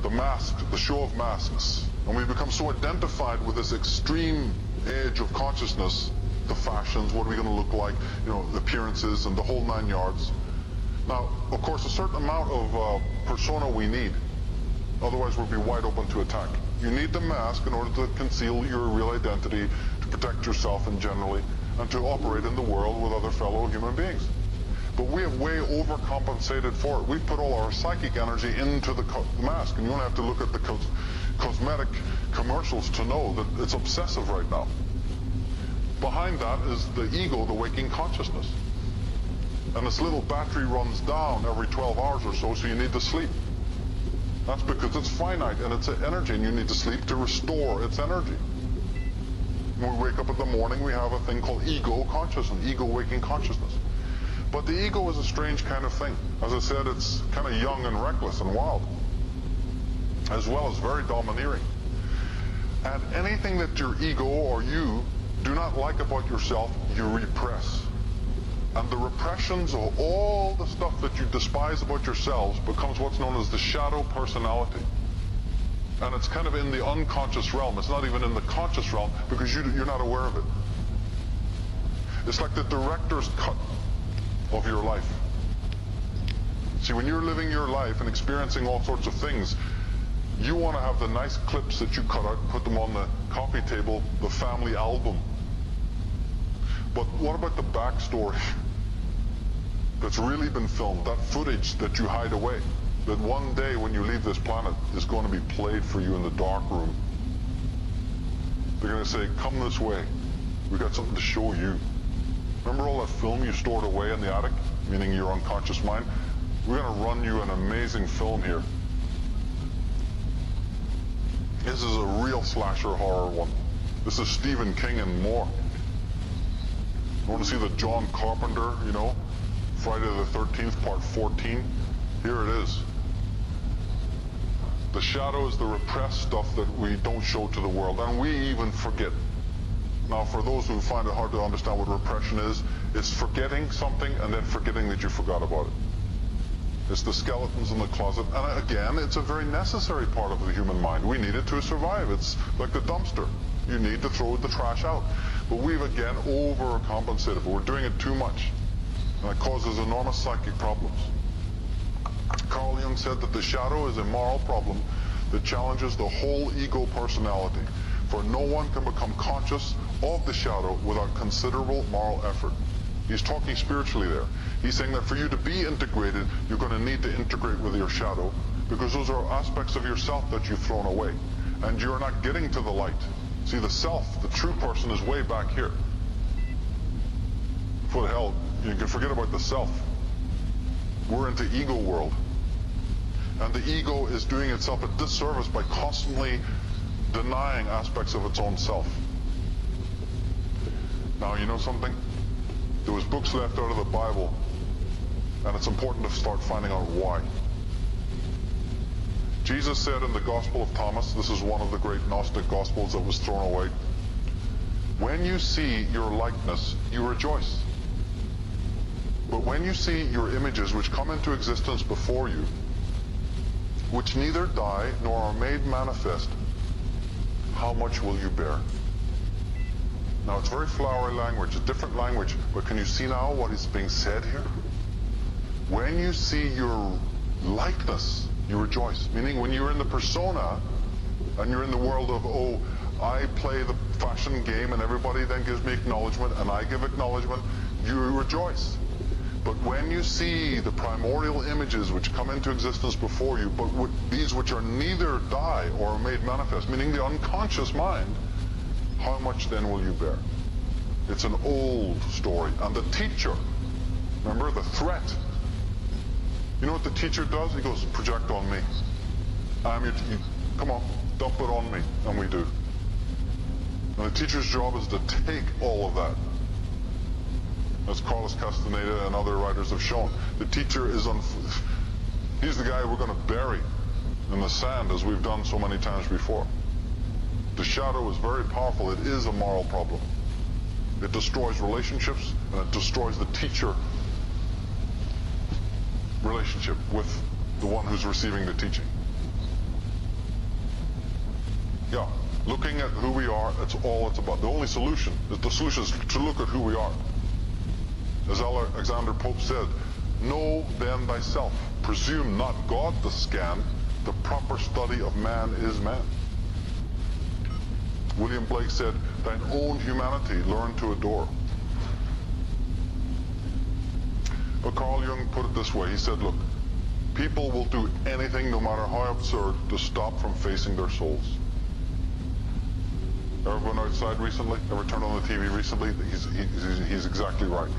the mask, the show of masks. And we become so identified with this extreme edge of consciousness, the fashions, what are we going to look like, you know, the appearances and the whole 9 yards. Now, of course, a certain amount of persona we need. Otherwise, we'll be wide open to attack. You need the mask in order to conceal your real identity, to protect yourself and generally, and to operate in the world with other fellow human beings. But we have way overcompensated for it. We put all our psychic energy into the mask, and you don't have to look at the cosmetic commercials to know that it's obsessive right now. Behind that is the ego, the waking consciousness. And this little battery runs down every 12 hours or so you need to sleep. That's because it's finite and it's energy, and you need to sleep to restore its energy. When we wake up in the morning, we have a thing called ego consciousness, ego waking consciousness. But the ego is a strange kind of thing. As I said, it's kind of young and reckless and wild, as well as very domineering. And anything that your ego or you do not like about yourself, you repress. And the repressions of all the stuff that you despise about yourselves becomes what's known as the shadow personality. And it's kind of in the unconscious realm. It's not even in the conscious realm because you're not aware of it. It's like the director's cut of your life. See, when you're living your life and experiencing all sorts of things, you want to have the nice clips that you cut out and put them on the coffee table, the family album. But what about the backstory that's really been filmed, that footage that you hide away, that one day when you leave this planet is going to be played for you in the dark room? They're going to say, come this way, we've got something to show you. Remember all that film you stored away in the attic, meaning your unconscious mind? We're going to run you an amazing film here. This is a real slasher horror one. This is Stephen King and more. You want to see the John Carpenter, you know, Friday the 13th, part 14? Here it is. The shadow is the repressed stuff that we don't show to the world, and we even forget. Now, for those who find it hard to understand what repression is, it's forgetting something and then forgetting that you forgot about it. It's the skeletons in the closet, and again, it's a very necessary part of the human mind. We need it to survive. It's like the dumpster. You need to throw the trash out. But we've again overcompensated. We're doing it too much, and it causes enormous psychic problems. Carl Jung said that the shadow is a moral problem that challenges the whole ego personality, for no one can become conscious of the shadow without considerable moral effort. He's talking spiritually there. He's saying that for you to be integrated, you're going to need to integrate with your shadow, because those are aspects of yourself that you've thrown away, and you're not getting to the light. See, the self, the true person, is way back here. For the hell, you can forget about the self. We're into ego world. And the ego is doing itself a disservice by constantly denying aspects of its own self. Now, you know something? There was books left out of the Bible, and it's important to start finding out why. Jesus said in the Gospel of Thomas, this is one of the great Gnostic Gospels that was thrown away, when you see your likeness, you rejoice. But when you see your images which come into existence before you, which neither die nor are made manifest, how much will you bear? Now, it's very flowery language, a different language, but can you see now what is being said here? When you see your likeness, you rejoice. Meaning when you're in the persona, and you're in the world of, oh, I play the fashion game, and everybody then gives me acknowledgement, and I give acknowledgement, you rejoice. But when you see the primordial images which come into existence before you, but these which are neither die or are made manifest, meaning the unconscious mind, how much then will you bear? It's an old story. And the teacher, remember the threat, you know what the teacher does? He goes, project on me. I'm your come on, dump it on me. And we do. And the teacher's job is to take all of that. As Carlos Castaneda and other writers have shown. The teacher is he's the guy we're going to bury in the sand, as we've done so many times before. The shadow is very powerful. It is a moral problem. It destroys relationships, and it destroys the teacher relationship with the one who's receiving the teaching. Yeah, looking at who we are, that's all it's about. The only solution, is to look at who we are. As Alexander Pope said, know then thyself. Presume not God to scan, the proper study of man is man. William Blake said, thine own humanity learn to adore. But Carl Jung put it this way, he said, look, people will do anything, no matter how absurd, to stop from facing their souls. Ever been outside recently? Ever turned on the TV recently? He's exactly right.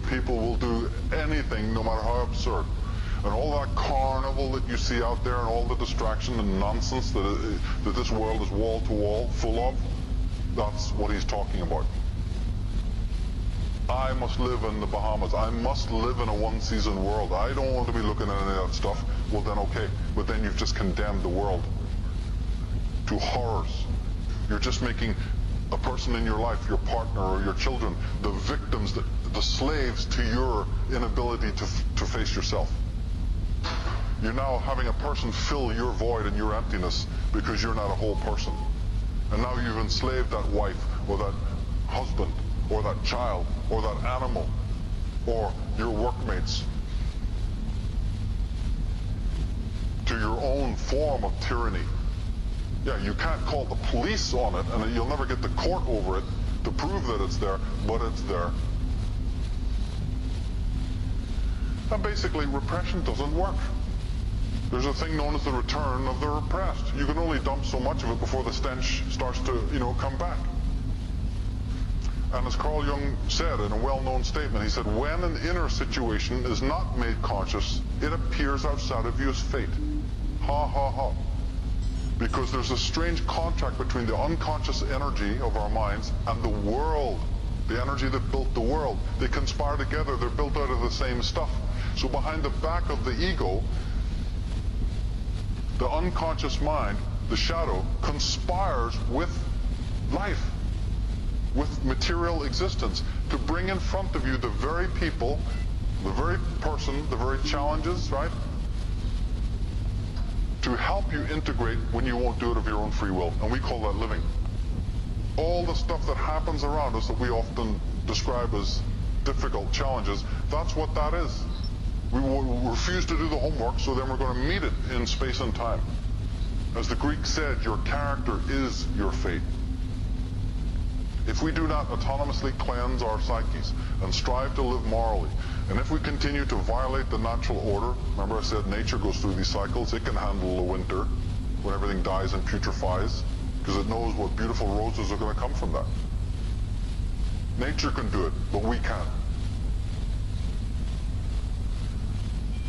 People will do anything, no matter how absurd. And all that carnival that you see out there and all the distraction and nonsense that this world is wall to wall full of, that's what he's talking about. I must live in the Bahamas. I must live in a one-season world. I don't want to be looking at any of that stuff. Well, then okay. But then you've just condemned the world to horrors. You're just making a person in your life, your partner or your children, the victims, the slaves to your inability to face yourself. You're now having a person fill your void and your emptiness because you're not a whole person. And now you've enslaved that wife or that husband or that child or that animal or your workmates to your own form of tyranny. Yeah, you can't call the police on it, and you'll never get the court over it to prove that it's there, but it's there. And basically, repression doesn't work. There's a thing known as the return of the repressed. You can only dump so much of it before the stench starts to, come back. And as Carl Jung said in a well-known statement, he said, when an inner situation is not made conscious, it appears outside of you as fate. Ha, ha, ha. Because there's a strange contract between the unconscious energy of our minds and the world, the energy that built the world. They conspire together, they're built out of the same stuff. So behind the back of the ego, the unconscious mind, the shadow, conspires with life, with material existence, to bring in front of you the very people, the very person, the very challenges, right? To help you integrate when you won't do it of your own free will. And we call that living. All the stuff that happens around us that we often describe as difficult challenges, that's what that is. We will refuse to do the homework, so then we're going to meet it in space and time. As the Greeks said, your character is your fate. If we do not autonomously cleanse our psyches and strive to live morally, and if we continue to violate the natural order, remember I said nature goes through these cycles, it can handle the winter when everything dies and putrefies, because it knows what beautiful roses are going to come from that. Nature can do it, but we can't.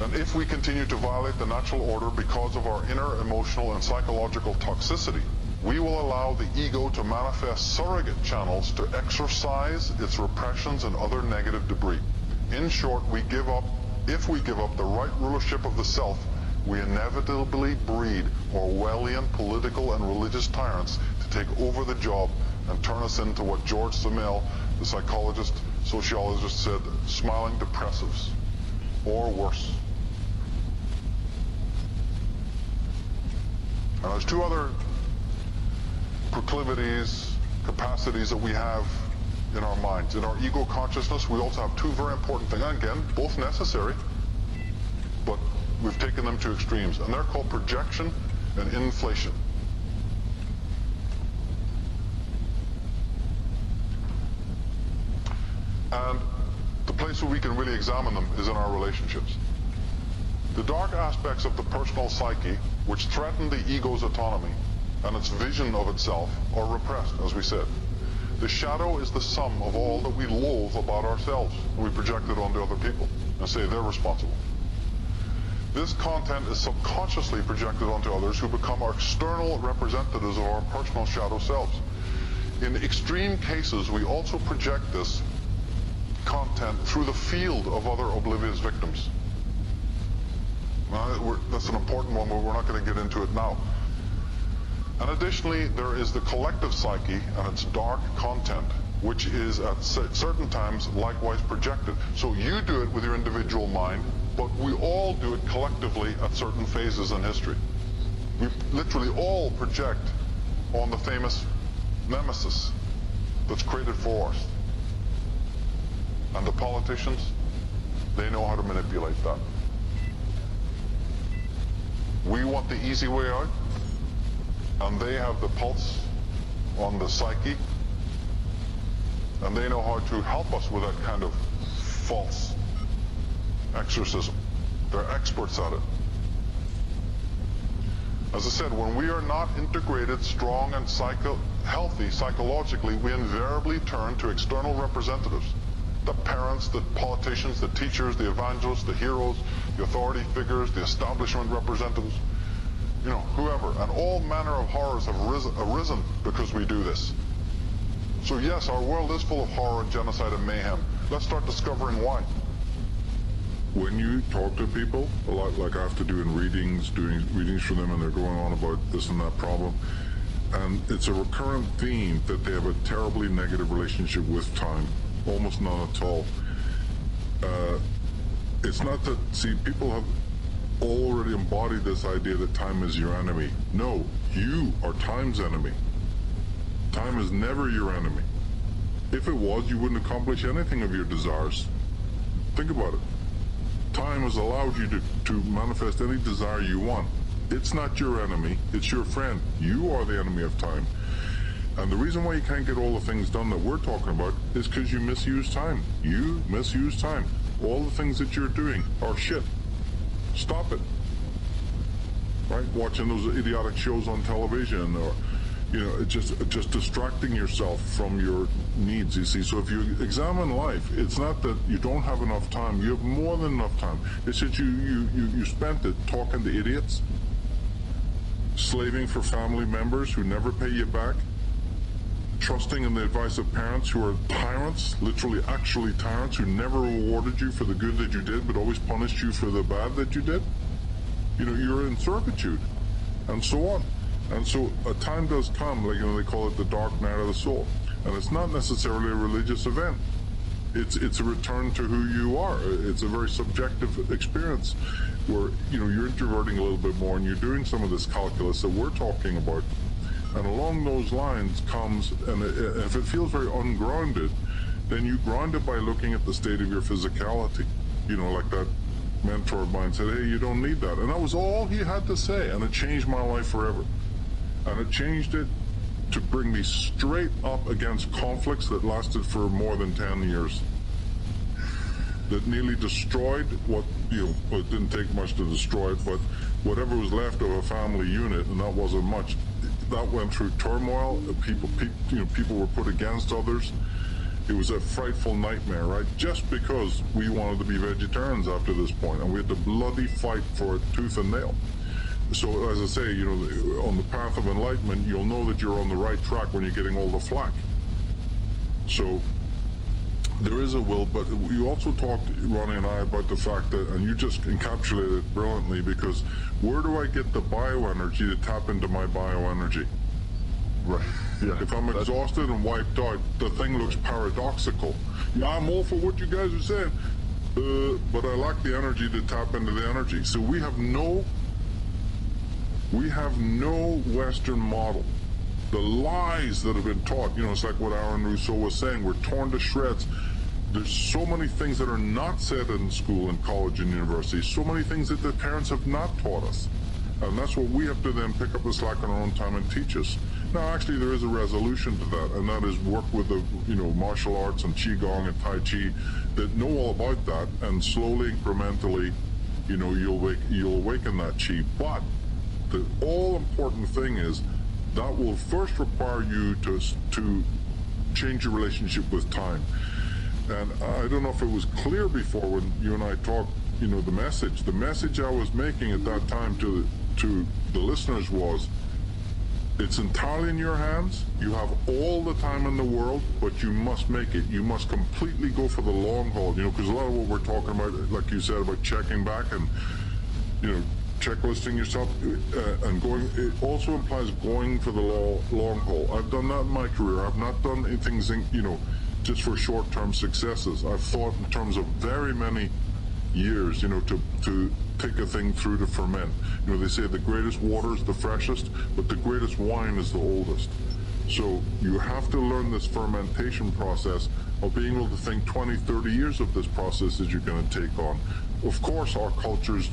And if we continue to violate the natural order because of our inner emotional and psychological toxicity, we will allow the ego to manifest surrogate channels to exercise its repressions and other negative debris. In short, if we give up the right rulership of the self, we inevitably breed Orwellian political and religious tyrants to take over the job and turn us into what George Simmel, the psychologist, sociologist, said, smiling depressives, or worse. And there's two other proclivities, capacities that we have in our minds. In our ego consciousness, we also have two very important things. And again, both necessary, but we've taken them to extremes. And they're called projection and inflation. And the place where we can really examine them is in our relationships. The dark aspects of the personal psyche, which threaten the ego's autonomy and its vision of itself, are repressed, as we said. The shadow is the sum of all that we loathe about ourselves, and we project it onto other people and say they're responsible. This content is subconsciously projected onto others, who become our external representatives of our personal shadow selves. In extreme cases, we also project this content through the field of other oblivious victims. That's an important one, but we're not going to get into it now. And additionally, there is the collective psyche and its dark content, which is at certain times likewise projected. So you do it with your individual mind, but we all do it collectively at certain phases in history. We literally all project on the famous nemesis that's created for us. And the politicians, they know how to manipulate that. We want the easy way out, and they have the pulse on the psyche, and they know how to help us with that kind of false exorcism. They're experts at it. As I said, when we are not integrated, strong, and healthy psychologically, we invariably turn to external representatives. The parents, the politicians, the teachers, the evangelists, the heroes, the authority figures, the establishment representatives, you know, whoever. And all manner of horrors have arisen because we do this. So yes, our world is full of horror and genocide and mayhem. Let's start discovering why. When you talk to people, a lot like I have to do in readings, doing readings for them, and they're going on about this and that problem, and it's a recurrent theme that they have a terribly negative relationship with time. Almost none at all. It's not that, see, people have already embodied this idea that time is your enemy. No, you are time's enemy. Time is never your enemy. If it was, you wouldn't accomplish anything of your desires. Think about it. Time has allowed you to manifest any desire you want. It's not your enemy, it's your friend. You are the enemy of time. And the reason why you can't get all the things done that we're talking about is because you misuse time. You misuse time. All the things that you're doing are shit. Stop it. Right? Watching those idiotic shows on television, or, you know, just distracting yourself from your needs, you see. So if you examine life, it's not that you don't have enough time. You have more than enough time. It's that you spent it talking to idiots, slaving for family members who never pay you back, trusting in the advice of parents who are tyrants, literally actually tyrants, who never rewarded you for the good that you did, but always punished you for the bad that you did. You know, you're in servitude, and so on. And so a time does come, like, you know, they call it the dark night of the soul. And it's not necessarily a religious event. It's a return to who you are. It's a very subjective experience where, you know, you're introverting a little bit more and you're doing some of this calculus that we're talking about. And along those lines comes, and if it feels very ungrounded, then you ground it by looking at the state of your physicality. You know, like that mentor of mine said, hey, you don't need that. And that was all he had to say, and it changed my life forever. And it changed it to bring me straight up against conflicts that lasted for more than 10 years. That nearly destroyed what, you know, it didn't take much to destroy it, but whatever was left of a family unit, and that wasn't much, that went through turmoil. People were put against others. It was a frightful nightmare, right? Just because we wanted to be vegetarians after this point, and we had to bloody fight for it tooth and nail. So, as I say, you know, on the path of enlightenment, you'll know that you're on the right track when you're getting all the flack. So, there is a will, but you also talked, Ronnie and I, about the fact that, and you just encapsulated it brilliantly, because where do I get the bioenergy to tap into my bioenergy? Right. Yeah. If I'm exhausted and wiped out, the thing looks paradoxical. Yeah, I'm all for what you guys are saying, but I lack the energy to tap into the energy. So we have no Western model. The lies that have been taught, you know, it's like what Aaron Rousseau was saying, we're torn to shreds. There's so many things that are not said in school and college and university, so many things that the parents have not taught us. And that's what we have to then pick up the slack on our own time and teach us. Now, actually, there is a resolution to that, and that is work with the, you know, martial arts and Qigong and Tai Chi that know all about that, and slowly, incrementally, you know, you'll awaken that Qi. But the all-important thing is that will first require you to change your relationship with time. And I don't know if it was clear before when you and I talked, you know, the message I was making at that time to the listeners was, it's entirely in your hands. You have all the time in the world, but you must make it. You must completely go for the long haul, you know, because a lot of what we're talking about, like you said, about checking back and, you know, checklisting yourself and going, it also implies going for the long haul. I've done that in my career. I've not done things, you know, just for short-term successes. I've thought in terms of very many years, you know, to take a thing through to ferment. You know, they say the greatest water is the freshest, but the greatest wine is the oldest. So you have to learn this fermentation process of being able to think 20, 30 years of this process that you're going to take on. Of course, our culture's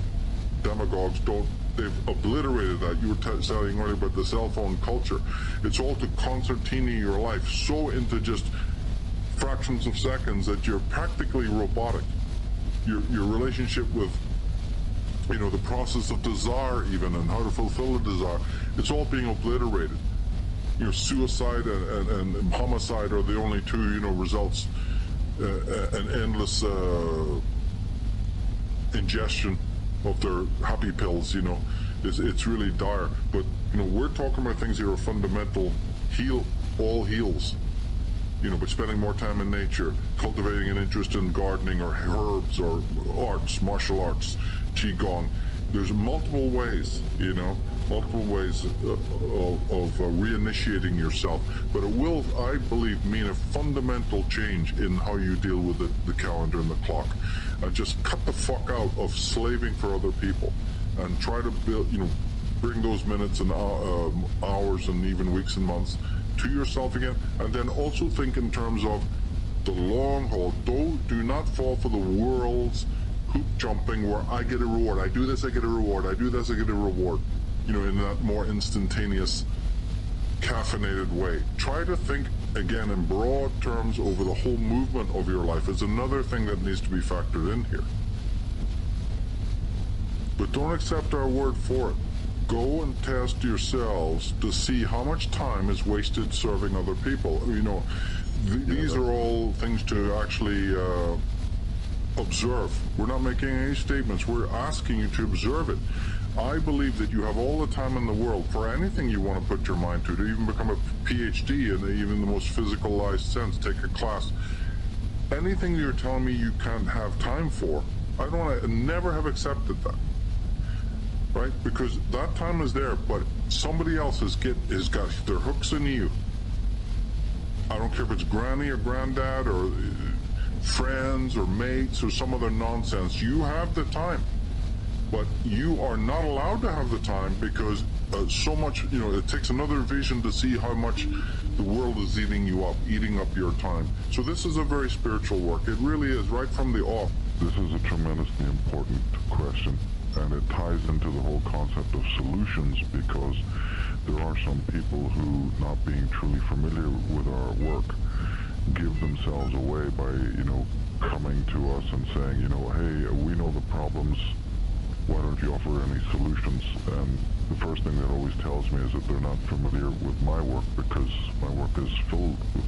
demagogues they've obliterated that. You were saying earlier about the cell phone culture. It's all to concertina your life so into just fractions of seconds that you're practically robotic. Your relationship with, you know, the process of desire even and how to fulfill a desire, it's all being obliterated. You know, suicide and homicide are the only two, you know, results, an endless ingestion of their happy pills, you know. It's really dire. But, you know, we're talking about things that are fundamental, all heals. You know, but spending more time in nature, cultivating an interest in gardening or herbs or arts, martial arts, qigong. There's multiple ways, you know, multiple ways of reinitiating yourself. But it will, I believe, mean a fundamental change in how you deal with the calendar and the clock. Just cut the fuck out of slaving for other people and try to build, you know, bring those minutes and hours and even weeks and months to yourself again. And then also think in terms of the long haul. Do not fall for the world's hoop jumping where I get a reward. I do this, I get a reward. I do this, I get a reward. You know, in that more instantaneous, caffeinated way. Try to think again in broad terms over the whole movement of your life. It's another thing that needs to be factored in here. But don't accept our word for it. Go and test yourselves to see how much time is wasted serving other people. You know, these are all things to actually observe. We're not making any statements. We're asking you to observe it. I believe that you have all the time in the world for anything you want to put your mind to even become a PhD in even the most physicalized sense, take a class. Anything you're telling me you can't have time for, I never have accepted that. Right? Because that time is there, but somebody else has got their hooks in you. I don't care if it's granny or granddad or friends or mates or some other nonsense. You have the time. But you are not allowed to have the time because so much, you know, it takes another vision to see how much the world is eating up your time. So this is a very spiritual work. It really is, right from the off. This is a tremendously important question, and it ties into the whole concept of solutions, because there are some people who, not being truly familiar with our work, give themselves away by, you know, coming to us and saying, you know, hey, we know the problems. Why don't you offer any solutions? And the first thing that always tells me is that they're not familiar with my work, because my work is filled with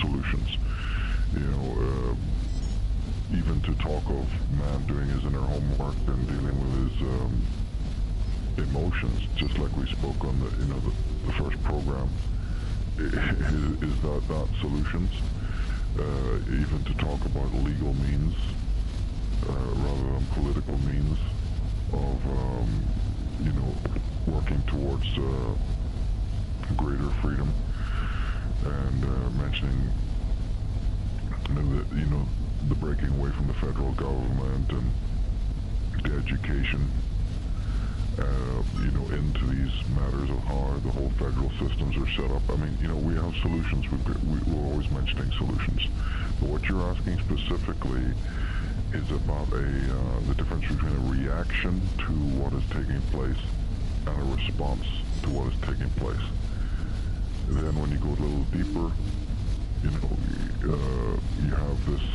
solutions. You know, even to talk of man doing his inner homework and dealing with his emotions, just like we spoke on the, you know, the first program, is that solutions. Even to talk about legal means rather than political means of, you know, working towards greater freedom, and mentioning that, you know, the breaking away from the federal government and the education, you know, into these matters of how the whole federal systems are set up. I mean, you know, we have solutions. We're always mentioning solutions. But what you're asking specifically is about the difference between a reaction to what is taking place and a response to what is taking place. Then when you go a little deeper, you know, you have this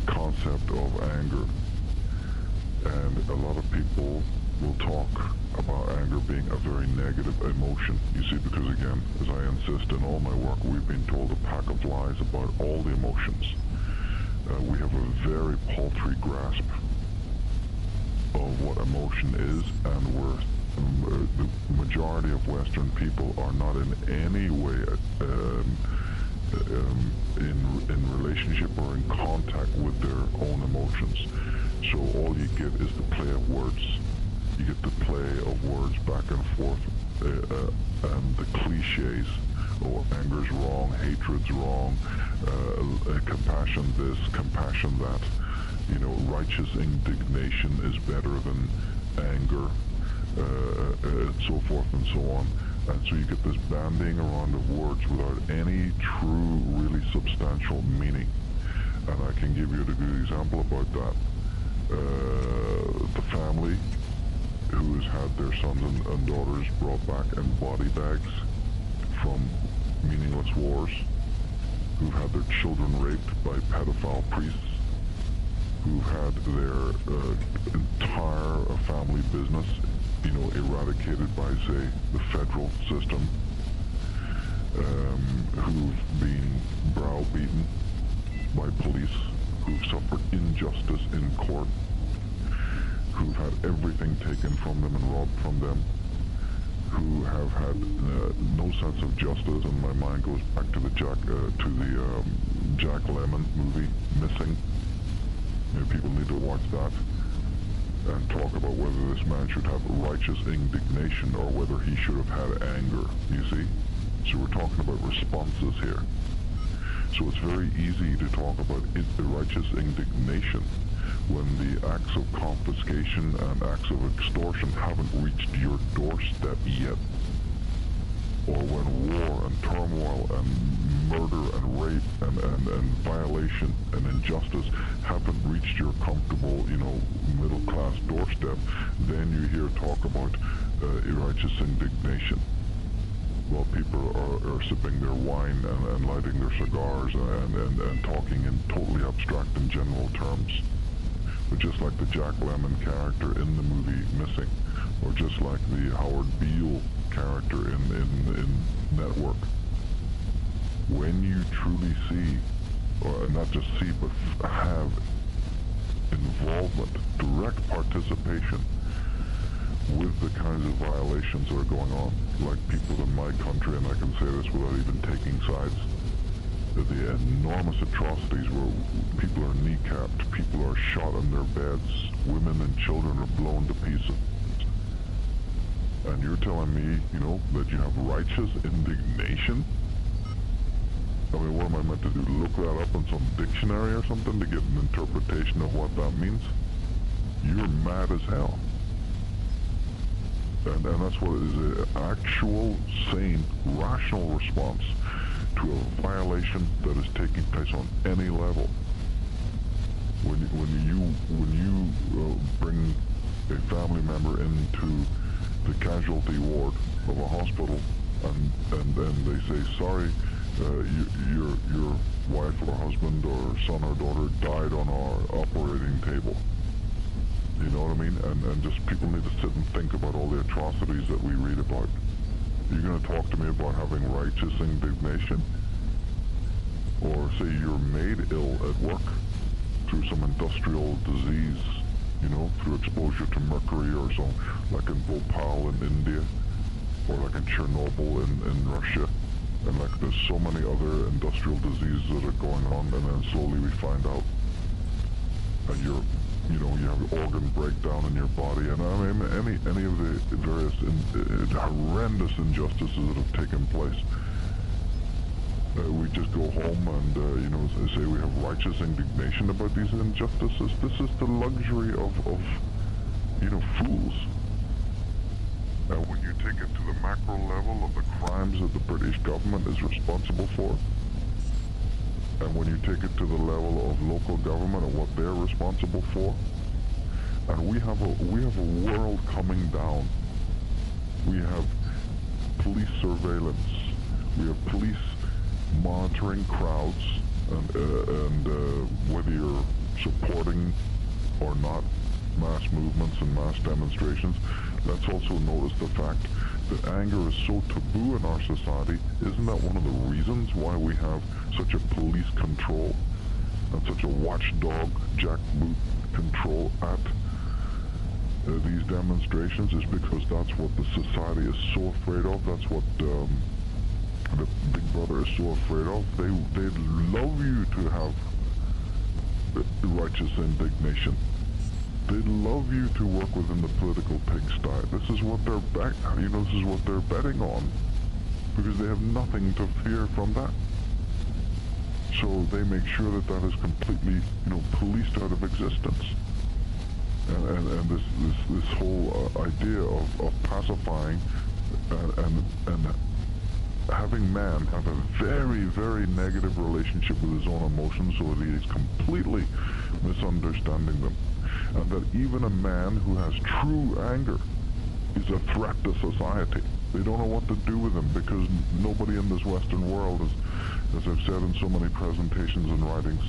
concept of anger. And a lot of people will talk about anger being a very negative emotion. You see, because again, as I insist in all my work, we've been told a pack of lies about all the emotions. We have a very paltry grasp of what emotion is, and the majority of Western people are not in any way in relationship or in contact with their own emotions. So all you get is the play of words. You get the play of words back and forth, and the cliches. Oh, anger's wrong, hatred's wrong, compassion this, compassion that. Righteous indignation is better than anger, and so forth and so on. And so you get this bandying around of words without any true, really substantial meaning. And I can give you a good example about that. The family who has had their sons and daughters brought back in body bags from meaningless wars, who've had their children raped by pedophile priests, who've had their entire family business, eradicated by, say, the federal system, who've been browbeaten by police, who've suffered injustice in court, who've had everything taken from them and robbed from them, who have had no sense of justice. And my mind goes back to the Jack Lemmon movie, Missing. People need to watch that and talk about whether this man should have righteous indignation or whether he should have had anger, you see? So we're talking about responses here. So it's very easy to talk about righteous indignation when the acts of confiscation and acts of extortion haven't reached your doorstep yet. Or when war and turmoil and murder and rape and violation and injustice haven't reached your comfortable, middle-class doorstep, then you hear talk about righteous indignation. While people are sipping their wine and lighting their cigars and talking in totally abstract and general terms. But just like the Jack Lemmon character in the movie Missing, or just like the Howard Beale character in Network, when you truly see, or not just see, but have involvement, direct participation with the kinds of violations that are going on, like people in my country, and I can say this without even taking sides, the enormous atrocities where people are kneecapped, people are shot in their beds, women and children are blown to pieces. And you're telling me, that you have righteous indignation? I mean, what am I meant to do? Look that up in some dictionary or something to get an interpretation of what that means? You're mad as hell. And that's what it is, an actual, sane, rational response to a violation that is taking place on any level. When you bring a family member into the casualty ward of a hospital, and then they say, sorry, your wife or husband or son or daughter died on our operating table. You know what I mean? And just people need to sit and think about all the atrocities that we read about. You're going to talk to me about having righteous indignation? Or say you're made ill at work through some industrial disease, through exposure to mercury or so, like in Bhopal in India, or like in Chernobyl in Russia, and like there's so many other industrial diseases that are going on, and then slowly we find out that you have organ breakdown in your body, and I mean any of the various horrendous injustices that have taken place. We just go home and say we have righteous indignation about these injustices. This is the luxury of fools. When you take it to the macro level of the crimes that the British government is responsible for, and when you take it to the level of local government and what they're responsible for, and we have a world coming down. We have police surveillance. We have police monitoring crowds, and whether you're supporting or not mass movements and mass demonstrations. Let's also notice the fact that anger is so taboo in our society. Isn't that one of the reasons why we have such a police control and such a watchdog jackboot control at these demonstrations? Is because that's what the society is so afraid of. That's what the Big Brother is so afraid of. They'd love you to have righteous indignation. They'd love you to work within the political pigsty. This is what they're this is what they're betting on, because they have nothing to fear from that. So they make sure that that is completely, policed out of existence. And this whole idea of pacifying and having man have a very, very negative relationship with his own emotions so that he is completely misunderstanding them. And that even a man who has true anger is a threat to society. They don't know what to do with him because nobody in this Western world, as I've said in so many presentations and writings,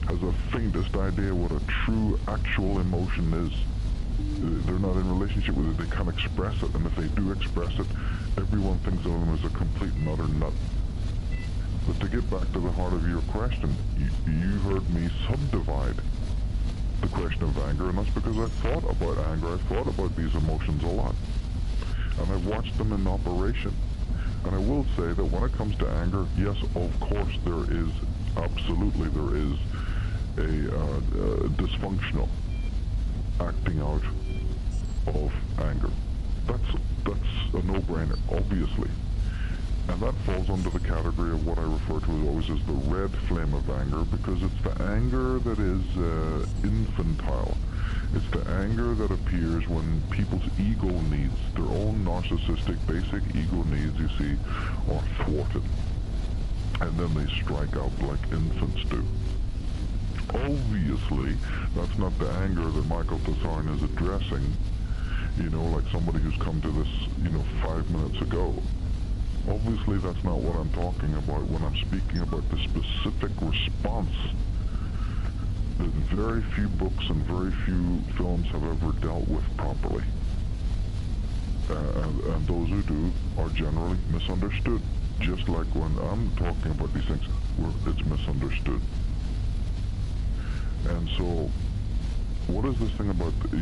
has the faintest idea what a true, actual emotion is. They're not in relationship with it. They can't express it. And if they do express it, everyone thinks of them as a complete and utter nut. But to get back to the heart of your question, you heard me subdivide the question of anger, and that's because I've thought about anger. I've thought about these emotions a lot. And I've watched them in operation. And I will say that when it comes to anger, yes, of course, there is a dysfunctional acting out of anger. That's a no-brainer, obviously. And that falls under the category of what I refer to as always as the red flame of anger, because it's the anger that is infantile. It's the anger that appears when people's ego needs, their own narcissistic basic ego needs, you see, are thwarted. And then they strike out like infants do. Obviously, that's not the anger that Michael Tsarion is addressing, like somebody who's come to this, 5 minutes ago. Obviously, that's not what I'm talking about when I'm speaking about the specific response that very few books and very few films have ever dealt with properly. And those who do are generally misunderstood. Just like when I'm talking about these things, it's misunderstood. And so, what is this thing about, the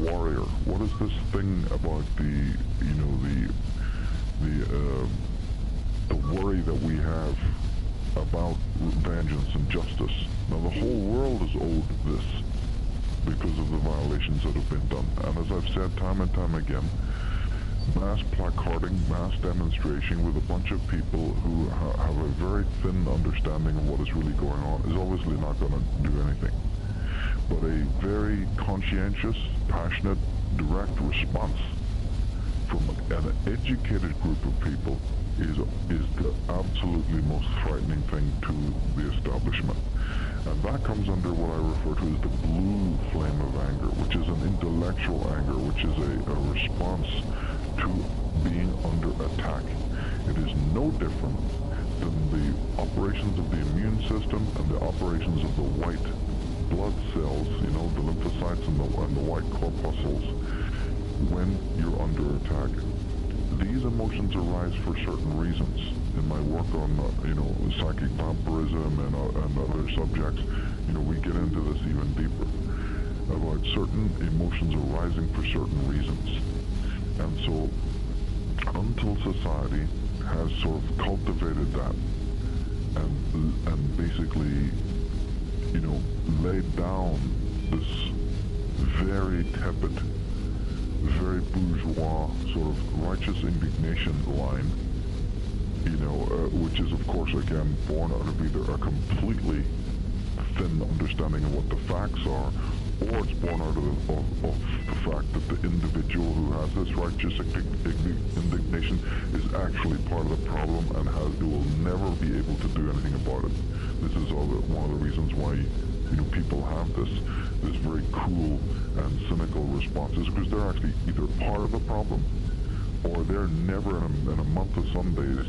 warrior? What is this thing about the worry that we have about vengeance and justice? Now, the whole world is owed this because of the violations that have been done. And as I've said time and time again, mass placarding, mass demonstration with a bunch of people who have a very thin understanding of what is really going on is obviously not going to do anything. But a very conscientious, passionate, direct response from an educated group of people is the absolutely most frightening thing to the establishment. And that comes under what I refer to as the blue flame of anger, which is an intellectual anger, which is a response to being under attack. It is no different than the operations of the immune system and the operations of the white blood cells, the lymphocytes and the white corpuscles when you're under attack. These emotions arise for certain reasons. In my work on, psychic vampirism and other subjects, we get into this even deeper about certain emotions arising for certain reasons. And so, until society has sort of cultivated that and basically, laid down this very tepid, very bourgeois sort of righteous indignation line, which is of course again born out of either a completely thin understanding of what the facts are, or it's born out of the fact that the individual who has this righteous indignation is actually part of the problem and will never be able to do anything about it. This is one of the reasons why people have this very cruel and cynical responses, because they're actually either part of the problem or they're never in a month of Sundays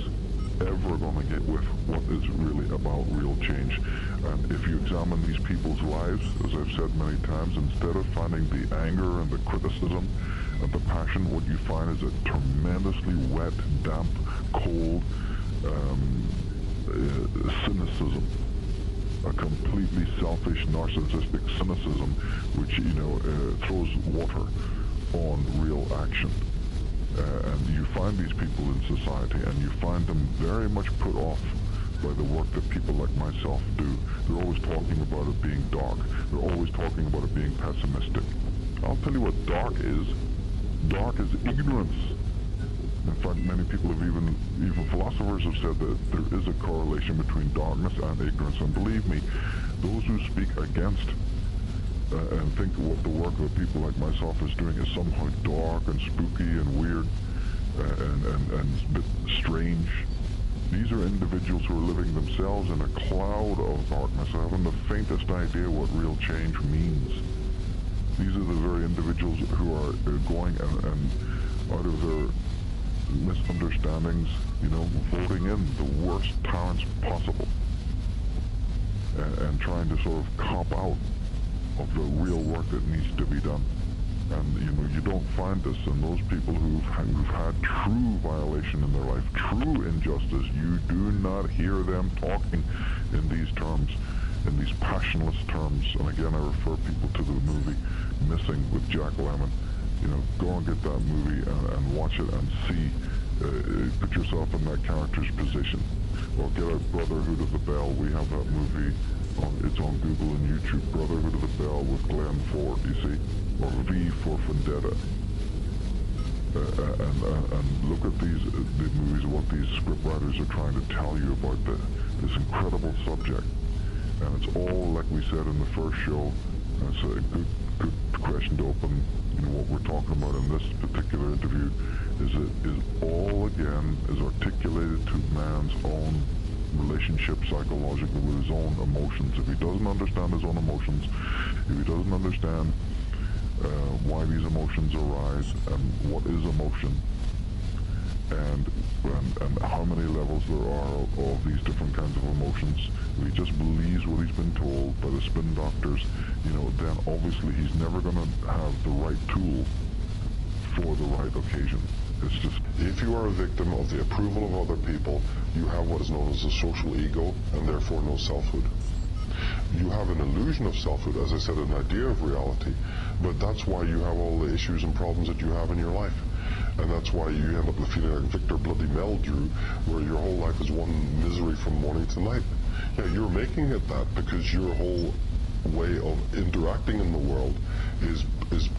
ever going to get with what is really about real change. And if you examine these people's lives, as I've said many times, instead of finding the anger and the criticism and the passion, what you find is a tremendously wet, damp, cold cynicism. A completely selfish, narcissistic cynicism, which, throws water on real action. And you find these people in society, and you find them very much put off by the work that people like myself do. They're always talking about it being dark. They're always talking about it being pessimistic. I'll tell you what dark is. Dark is ignorance. In fact, fact, many people have even philosophers have said that there is a correlation between darkness and ignorance. And believe me, those who speak against and think what the work that people like myself is doing is somehow dark and spooky and weird and a bit strange. These are individuals who are living themselves in a cloud of darkness, having the faintest idea what real change means. These are the very individuals who are going and out of their misunderstandings, voting in the worst tyrants possible and trying to sort of cop out of the real work that needs to be done. And you don't find this in those people who've had true violation in their life, true injustice. You do not hear them talking in these terms, in these passionless terms. And again, I refer people to the movie Missing with Jack Lemmon. Go and get that movie and watch it and see, put yourself in that character's position. Or get out Brotherhood of the Bell. We have that movie. It's on Google and YouTube. Brotherhood of the Bell with Glenn Ford, you see, or V for Vendetta. And look at the movies, what these scriptwriters are trying to tell you about this incredible subject. And it's all, like we said in the first show, it's a good question to open. What we're talking about in this particular interview is all again is articulated to man's own relationship psychologically with his own emotions. If he doesn't understand his own emotions, if he doesn't understand why these emotions arise and what is emotion and how many levels there are of these different kinds of emotions, if he just believes what he's been told by the spin doctors, then obviously he's never going to have the right tool for the right occasion. It's just, if you are a victim of the approval of other people, you have what is known as a social ego, and therefore no selfhood. You have an illusion of selfhood, as I said, an idea of reality, but that's why you have all the issues and problems that you have in your life. And that's why you end up feeling like Victor Bloody Meldrew, where your whole life is one misery from morning to night. Yeah, you're making it that because your whole way of interacting in the world is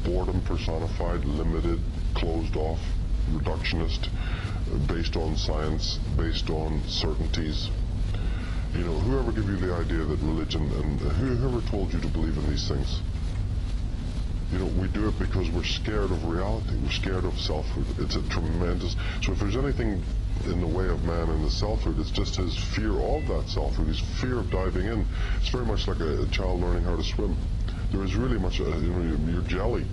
boredom personified, limited, closed off, reductionist, based on science, based on certainties. Whoever gave you the idea that religion, and whoever told you to believe in these things? We do it because we're scared of reality. We're scared of selfhood. It's a tremendous... So if there's anything in the way of man in the selfhood, it's just his fear of that selfhood, his fear of diving in. It's very much like a child learning how to swim. There is really much, your jelly,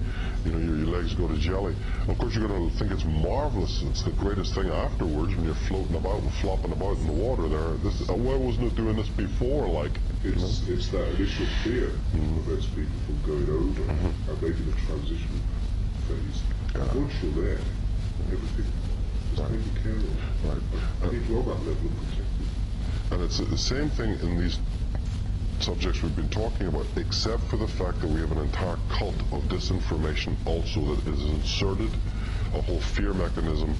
your legs go to jelly. Of course, you're going to think it's marvelous. It's the greatest thing afterwards when you're floating about and flopping about in the water there. Why wasn't it doing this before? It's that initial fear that prevents people from going over and making the transition phase. Once you're there, everything is taken care of. Right. I think you're on that level of protected. And it's the same thing in these subjects we've been talking about, except for the fact that we have an entire cult of disinformation also that is inserted, a whole fear mechanism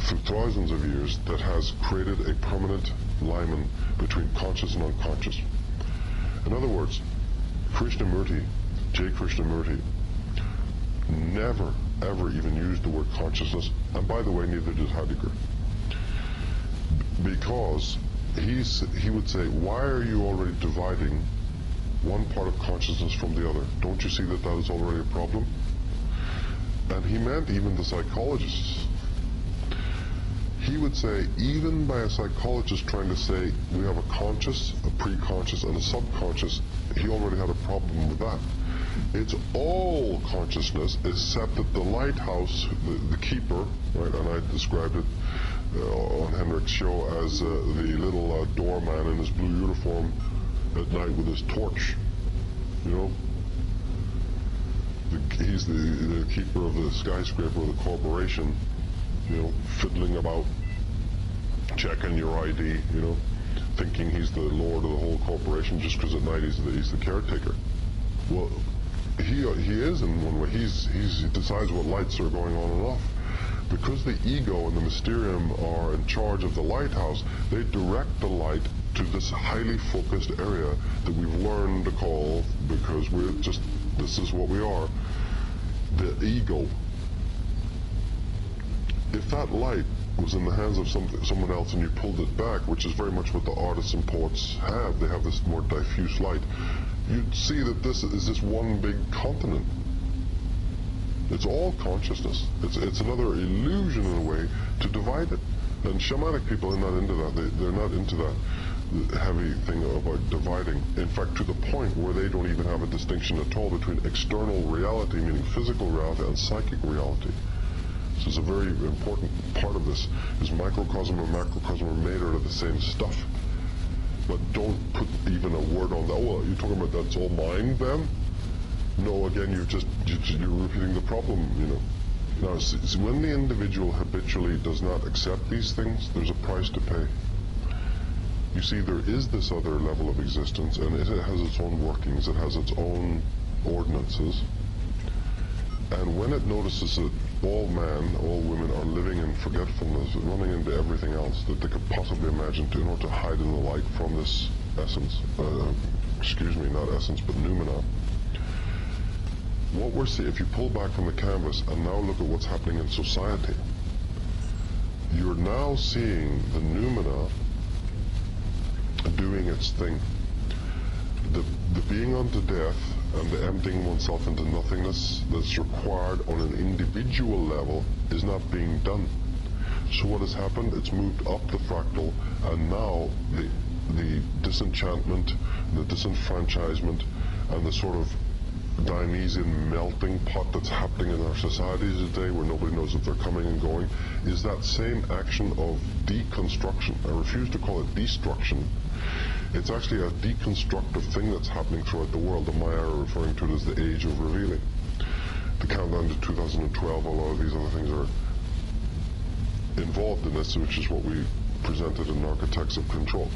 through thousands of years that has created a permanent lining between conscious and unconscious. In other words, Krishnamurti, J. Krishnamurti, never ever even used the word consciousness, and by the way, neither did Heidegger, because he would say, why are you already dividing one part of consciousness from the other? Don't you see that that is already a problem? And he meant even the psychologists. He would say, even by a psychologist trying to say we have a conscious, a pre-conscious, and a subconscious, he already had a problem with that. It's all consciousness, except that the lighthouse, the keeper, right, and I described it on Henrik's show as the little doorman in his blue uniform at night with his torch, he's the keeper of the skyscraper of the corporation, fiddling about, checking your ID, thinking he's the lord of the whole corporation just because at night he's the caretaker. Well, he is in one way. He decides what lights are going on and off. Because the ego and the mysterium are in charge of the lighthouse, they direct the light to this highly focused area that we've learned to call, because this is what we are, the ego. if that light was in the hands of someone else and you pulled it back, which is very much what the artists and poets have, they have this more diffuse light, you'd see that this is this one big continent. It's all consciousness. It's another illusion in a way to divide it. And shamanic people are not into that. They're not into that heavy thing about dividing. In fact, to the point where they don't even have a distinction at all between external reality, meaning physical reality, and psychic reality. This is a very important part of this, is microcosm and macrocosm are made out of the same stuff. But don't put even a word on that. Oh, well, you're talking about that's all mind then? No, again, you're repeating the problem, you know. Now, see, when the individual habitually does not accept these things, there's a price to pay. You see, there is this other level of existence, and it has its own workings, it has its own ordinances. And when it notices that all men, all women are living in forgetfulness, running into everything else that they could possibly imagine in order to hide in the light from this essence, not essence, but noumena. What we're seeing, if you pull back from the canvas and now look at what's happening in society, you're now seeing the noumena doing its thing. The being unto death and the emptying oneself into nothingness that's required on an individual level is not being done. So what has happened? It's moved up the fractal, and now the disenchantment, the disenfranchisement, and the sort of Dionysian melting pot that's happening in our societies today, where nobody knows if they're coming and going, is that same action of deconstruction. I refuse to call it destruction. It's actually a deconstructive thing that's happening throughout the world. The Maya are referring to it as the age of revealing. The countdown to 2012, a lot of these other things are involved in this, which is what we presented in Architects of Control.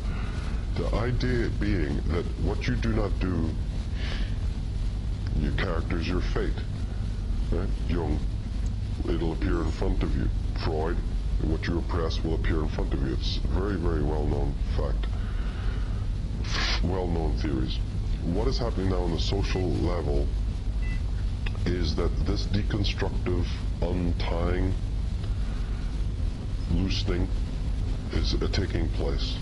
The idea being that what you do not do, your character is your fate. Right? Jung, it'll appear in front of you. Freud, what you repress will appear in front of you. It's a very, very well-known fact. Well-known theories. What is happening now on the social level is that this deconstructive untying, loosening is taking place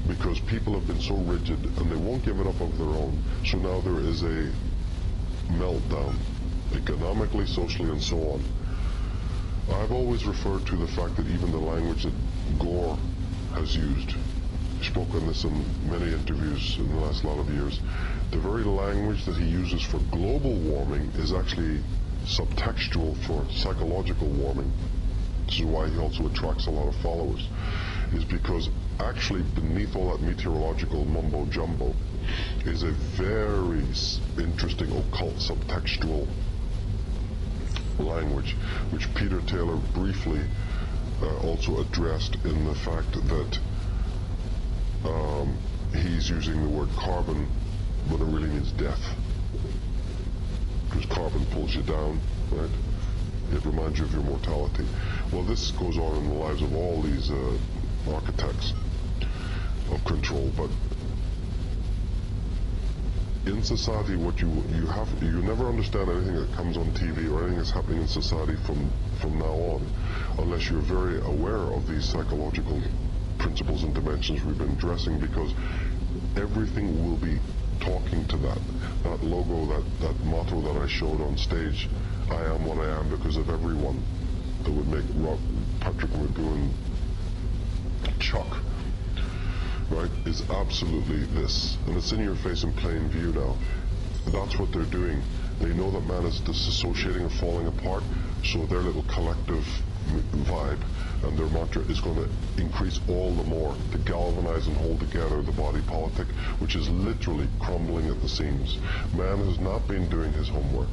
because people have been so rigid and they won't give it up of their own. So now there is a meltdown, economically, socially, and so on. I've always referred to the fact that even the language that Gore has used, spoke on this in many interviews in the last lot of years, the very language that he uses for global warming is actually subtextual for psychological warming. This is why he also attracts a lot of followers, is because actually beneath all that meteorological mumbo-jumbo is a very interesting occult subtextual language, which Peter Taylor briefly also addressed in the fact that he's using the word carbon when it really means death. Because carbon pulls you down, right? It reminds you of your mortality. Well, this goes on in the lives of all these architects of control, but in society, what you never understand anything that comes on TV or anything that's happening in society from now on, unless you're very aware of these psychological principles and dimensions we've been addressing, because everything will be talking to that logo, that motto that I showed on stage, I am what I am because of everyone, that would make Patrick McGowan chuck, right, is absolutely this. And it's in your face in plain view now. That's what they're doing. They know that man is disassociating and falling apart, so their little collective vibe and their mantra is going to increase all the more to galvanize and hold together the body politic, which is literally crumbling at the seams. Man has not been doing his homework.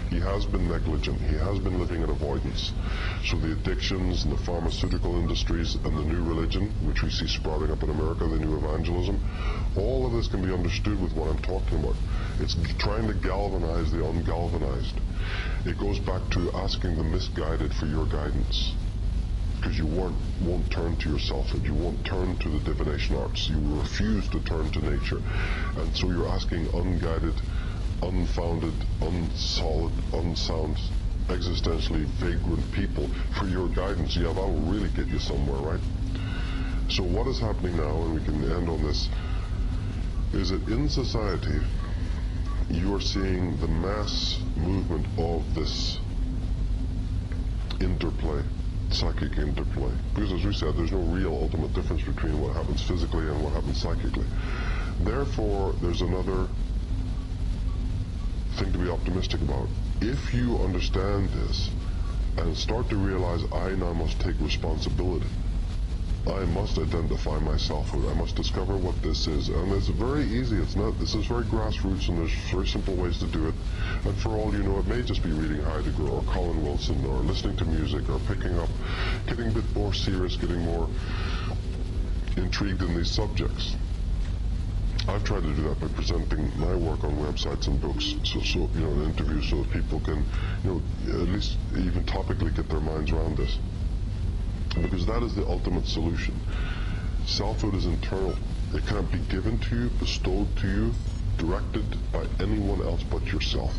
He has been negligent. He has been living in avoidance. So the addictions and the pharmaceutical industries and the new religion, which we see sprouting up in America, the new evangelism, all of this can be understood with what I'm talking about. It's trying to galvanize the ungalvanized. It goes back to asking the misguided for your guidance, because you won't turn to yourself, and you won't turn to the divination arts. You refuse to turn to nature, and so you're asking unguided, unfounded, unsolid, unsound existentially vagrant people for your guidance. Yeah, that'll really get you somewhere, right? So what is happening now, and we can end on this, is that in society, you are seeing the mass movement of this interplay, psychic interplay. Because as we said, there's no real ultimate difference between what happens physically and what happens psychically. Therefore, there's another thing to be optimistic about. If you understand this and start to realize, I now must take responsibility. I must identify my selfhood. I must discover what this is. And it's very easy. This is very grassroots, and there's very simple ways to do it. And for all you know, it may just be reading Heidegger or Colin Wilson or listening to music or picking up, getting a bit more serious, getting more intrigued in these subjects. I've tried to do that by presenting my work on websites and books, so in interviews, so that people can, at least even topically get their minds around this. Because that is the ultimate solution. Selfhood is internal. It can't be given to you, bestowed to you, directed by anyone else but yourself.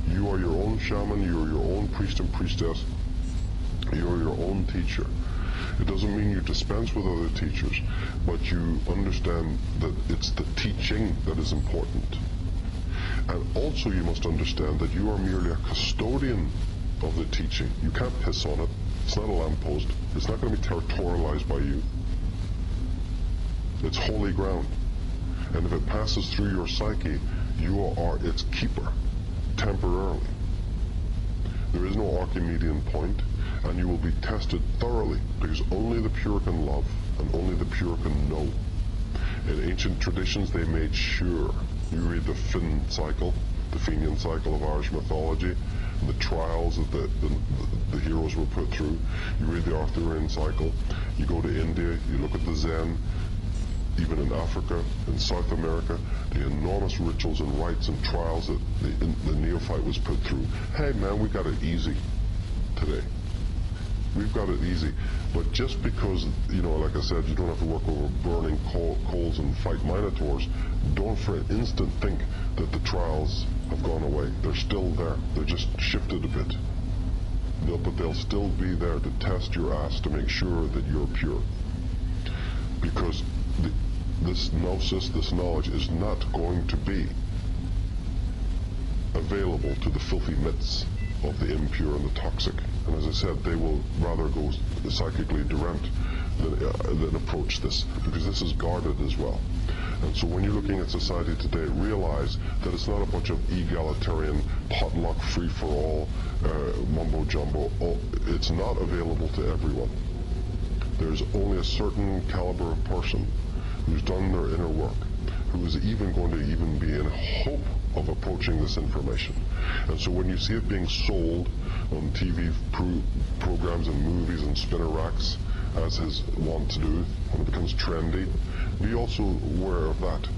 You are your own shaman, you are your own priest and priestess, you are your own teacher. It doesn't mean you dispense with other teachers, but you understand that it's the teaching that is important. And also you must understand that you are merely a custodian of the teaching. You can't piss on it. It's not a lamppost. It's not going to be territorialized by you. It's holy ground. And if it passes through your psyche, you are its keeper, temporarily. There is no Archimedean point, and you will be tested thoroughly, because only the pure can love, and only the pure can know. In ancient traditions, they made sure. You read the Finn cycle, the Fenian cycle of Irish mythology, and the trials that the heroes were put through. You read the Arthurian cycle. You go to India, you look at the Zen, even in Africa, in South America, the enormous rituals and rites and trials that the neophyte was put through. Hey man, we got it easy today. We've got it easy. But just because, like I said, you don't have to work over burning coals and fight minotaurs, don't for an instant think that the trials have gone away. They're still there. They're just shifted a bit. But they'll still be there to test your ass to make sure that you're pure. Because this gnosis, this knowledge, is not going to be available to the filthy myths of the impure and the toxic. And as I said, they will rather go psychically direct than approach this, because this is guarded as well. And so when you're looking at society today, realize that it's not a bunch of egalitarian, potluck, free-for-all, mumbo-jumbo. It's not available to everyone. There's only a certain caliber of person who's done their inner work, who is even going to even be in hope of approaching this information. And so when you see it being sold on TV programs and movies and spinner racks, as is wont to do, when it becomes trendy, be also aware of that.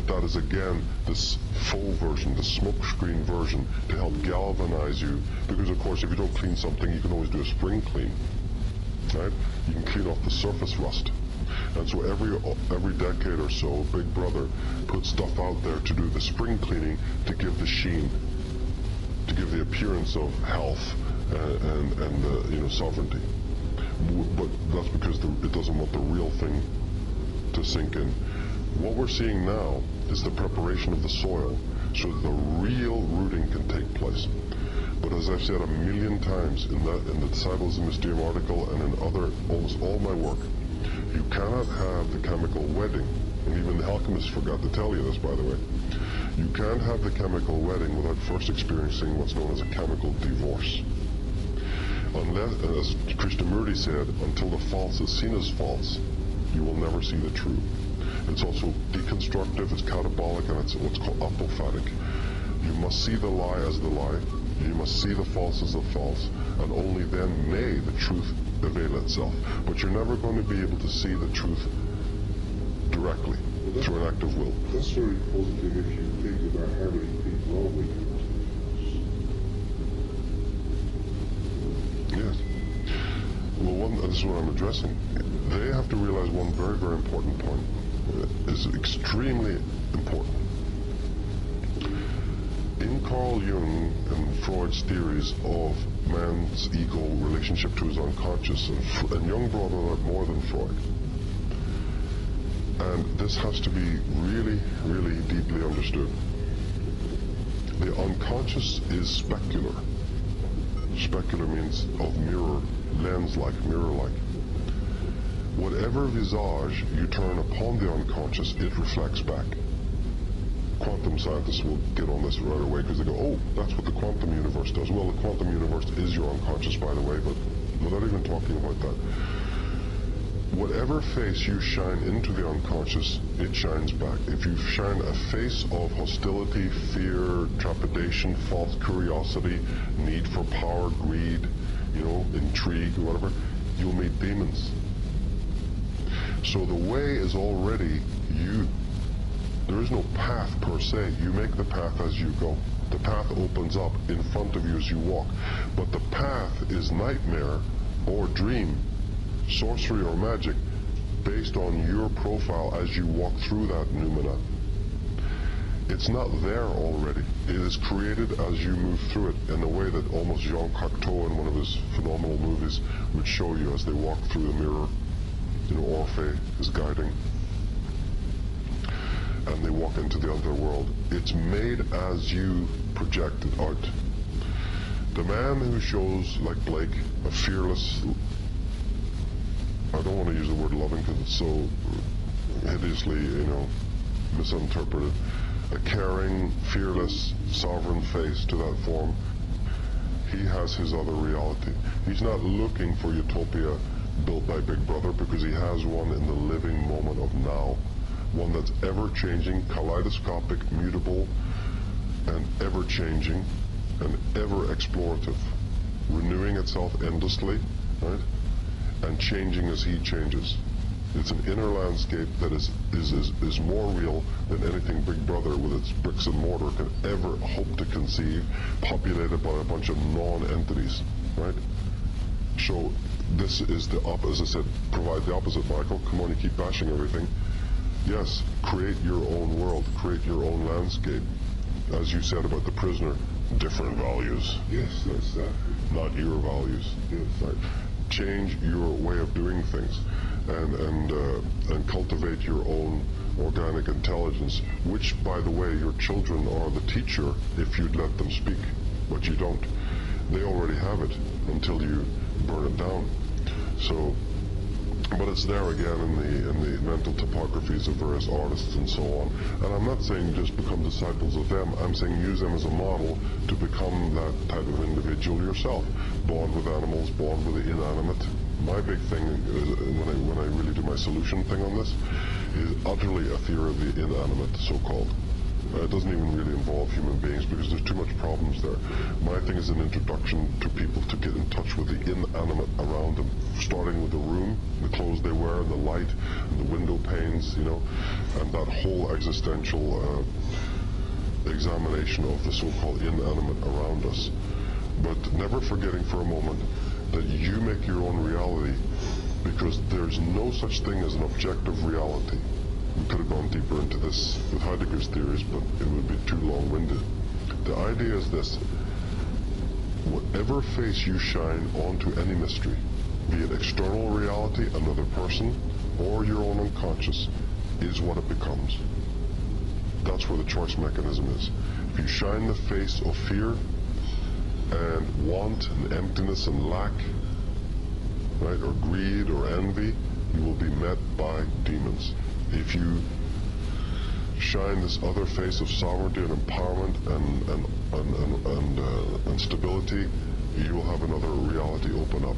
That is again this full version, the smokescreen version, to help galvanize you. Because of course, if you don't clean something, you can always do a spring clean. Right? You can clean off the surface rust. And so every decade or so, Big Brother puts stuff out there to do the spring cleaning, to give the sheen, to give the appearance of health and sovereignty. But that's because it doesn't want the real thing to sink in. What we're seeing now is the preparation of the soil so that the real rooting can take place. But as I've said a million times in the Disciples of Mysterium article and in almost all my work, you cannot have the chemical wedding, and even the alchemists forgot to tell you this, by the way. You can't have the chemical wedding without first experiencing what's known as a chemical divorce. Unless, as Krishnamurti said, until the false is seen as false, you will never see the true. It's also deconstructive, it's catabolic, and it's what's called apophatic. You must see the lie as the lie, you must see the false as the false, and only then may the truth avail itself. But you're never going to be able to see the truth directly through an act of will. That's very positive if you think about how many people are weak. Yes. Well, this is what I'm addressing. They have to realize one very, very important point. It's extremely important. In Carl Jung and Freud's theories of man's ego relationship to his unconscious, and Jung brought it out more than Freud. And this has to be really, really deeply understood. The unconscious is specular. Specular means of mirror, lens-like, mirror-like. Whatever visage you turn upon the unconscious, it reflects back. Quantum scientists will get on this right away because they go, oh, that's what the quantum universe does. Well, the quantum universe is your unconscious, by the way, but we're not even talking about that. Whatever face you shine into the unconscious, it shines back. If you shine a face of hostility, fear, trepidation, false curiosity, need for power, greed, intrigue, whatever, you'll meet demons. So the way is already you. There is no path per se. You make the path as you go. The path opens up in front of you as you walk. But the path is nightmare or dream, sorcery or magic, based on your profile as you walk through that noumena. It's not there already. It is created as you move through it in a way that almost Jean Cocteau in one of his phenomenal movies would show you as they walk through the mirror. Orphe is guiding. And they walk into the underworld. It's made as you project it out. The man who shows, like Blake, a fearless, I don't want to use the word loving because it's so hideously, misinterpreted, a caring, fearless, sovereign face to that form, he has his other reality. He's not looking for utopia built by Big Brother because he has one in the living moment of now. One that's ever-changing, kaleidoscopic, mutable, and ever-changing, and ever-explorative, renewing itself endlessly, right? And changing as he changes. It's an inner landscape that is more real than anything Big Brother with its bricks and mortar can ever hope to conceive, populated by a bunch of non-entities, right? So this is the opposite. As I said, provide the opposite, Michael. Come on, you keep bashing everything. Yes, create your own world, create your own landscape. As you said about the prisoner, different values. Yes, that's that. Not your values. Yes. Right. Change your way of doing things, and cultivate your own organic intelligence, which, by the way, your children are the teacher if you'd let them speak, but you don't. They already have it until you burn it down. So, but it's there again in the mental topographies of various artists and so on. And I'm not saying just become disciples of them. I'm saying use them as a model to become that type of individual yourself. Bond with animals, bond with the inanimate. My big thing is, when I really do my solution thing on this, is utterly a fear of the inanimate, so-called. It doesn't even really involve human beings because there's too much problems there. My thing is an introduction to people to get in touch with the inanimate around them, starting with the room, the clothes they wear, the light, and the window panes, and that whole existential examination of the so-called inanimate around us. But never forgetting for a moment that you make your own reality, because there's no such thing as an objective reality. We could have gone deeper into this with Heidegger's theories, but it would be too long-winded. The idea is this: whatever face you shine onto any mystery, be it external reality, another person, or your own unconscious, is what it becomes. That's where the choice mechanism is. If you shine the face of fear and want and emptiness and lack, right, or greed or envy, you will be met by demons. If you shine this other face of sovereignty and empowerment and stability, you will have another reality open up.